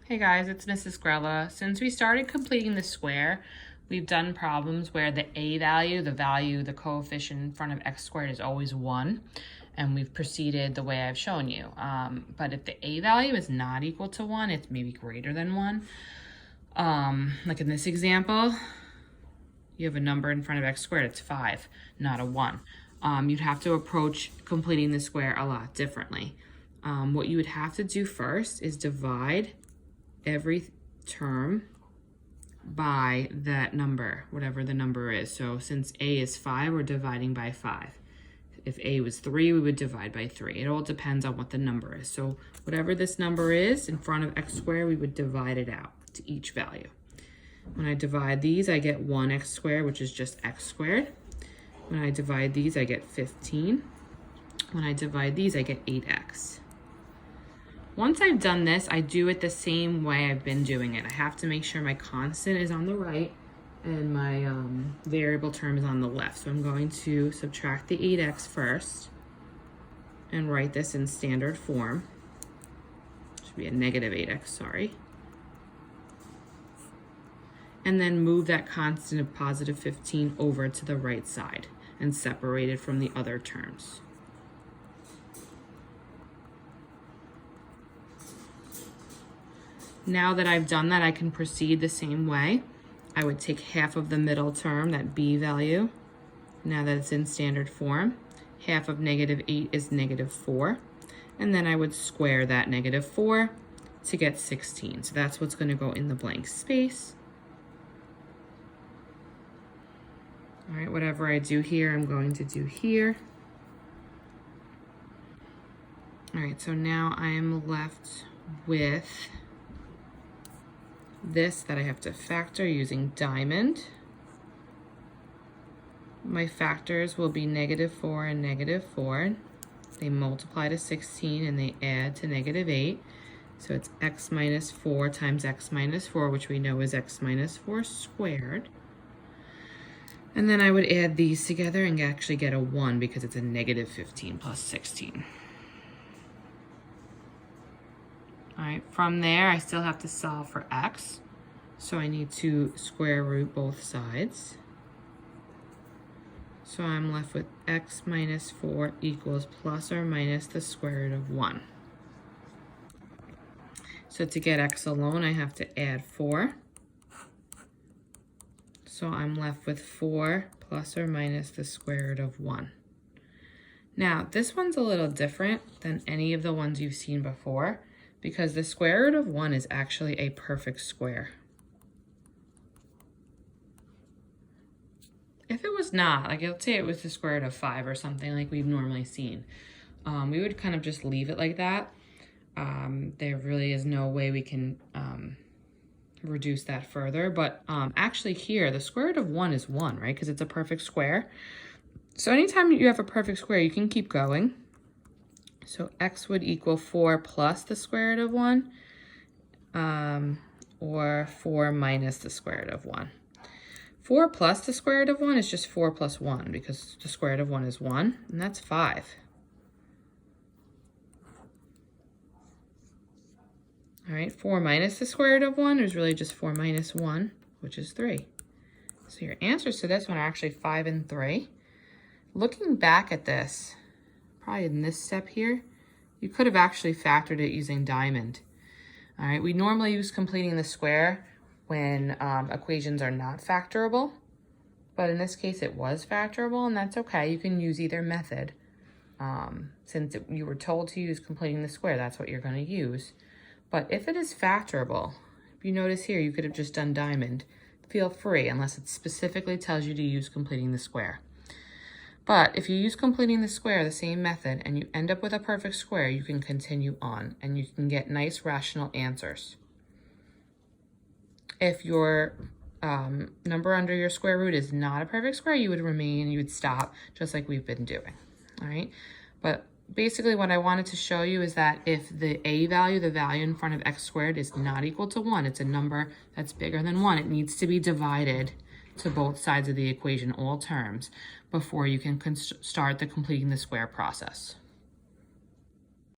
Hey guys, it's Mrs. Grella. Since we started completing the square, we've done problems where the a value, the coefficient in front of x squared is always 1, and we've proceeded the way I've shown you. But if the a value is not equal to 1, it's maybe greater than 1. Like in this example, you have a number in front of x squared, it's 5, not a 1. You'd have to approach completing the square a lot differently. What you would have to do first is divide every term by that number, whatever the number is. So since a is 5, we're dividing by 5. If a was 3, we would divide by 3. It all depends on what the number is. So whatever this number is in front of x squared, we would divide it out to each value. When I divide these, I get 1x squared, which is just x squared. When I divide these, I get 15. When I divide these, I get 8x. Once I've done this, I do it the same way I've been doing it. I have to make sure my constant is on the right and my variable term is on the left. So I'm going to subtract the 8x first and write this in standard form. Should be a negative 8x, sorry. And then move that constant of positive 15 over to the right side and separate it from the other terms. Now that I've done that, I can proceed the same way. I would take half of the middle term, that b value, now that it's in standard form. Half of negative 8 is negative 4. And then I would square that negative 4 to get 16. So that's what's going to go in the blank space. All right, whatever I do here, I'm going to do here. All right, so now I am left with this that I have to factor using Diamond. My factors will be negative 4 and negative 4. They multiply to 16 and they add to negative 8. So it's x minus 4 times x minus 4, which we know is x minus 4 squared. And then I would add these together and actually get a 1 because it's a negative 15 plus 16. All right, from there, I still have to solve for x. So I need to square root both sides. So I'm left with x minus 4 equals plus or minus the square root of 1. So to get x alone, I have to add 4. So I'm left with 4 plus or minus the square root of 1. Now, this one's a little different than any of the ones you've seen before, because the square root of 1 is actually a perfect square. If it was not, like let's say it was the square root of 5 or something like we've normally seen, we would kind of just leave it like that. There really is no way we can reduce that further, but actually here, the square root of 1 is 1, right? Because it's a perfect square. So anytime you have a perfect square, you can keep going. So x would equal 4 plus the square root of 1, or 4 minus the square root of 1. 4 plus the square root of 1 is just 4 plus 1, because the square root of 1 is 1, and that's 5. All right, 4 minus the square root of 1 is really just 4 minus 1, which is 3. So your answers to this one are actually 5 and 3. Looking back at this, probably in this step here, you could have actually factored it using Diamond. All right, we normally use completing the square when equations are not factorable, but in this case it was factorable, and that's okay. You can use either method. Since you were told to use completing the square, that's what you're going to use. But if it is factorable, if you notice here, you could have just done Diamond. Feel free, unless it specifically tells you to use completing the square. But if you use completing the square, the same method, and you end up with a perfect square, you can continue on, and you can get nice rational answers. If your number under your square root is not a perfect square, you would stop, just like we've been doing, all right? But basically what I wanted to show you is that if the a value, the value in front of x squared, is not equal to 1, it's a number that's bigger than 1, it needs to be divided to both sides of the equation, all terms, before you can start the completing the square process.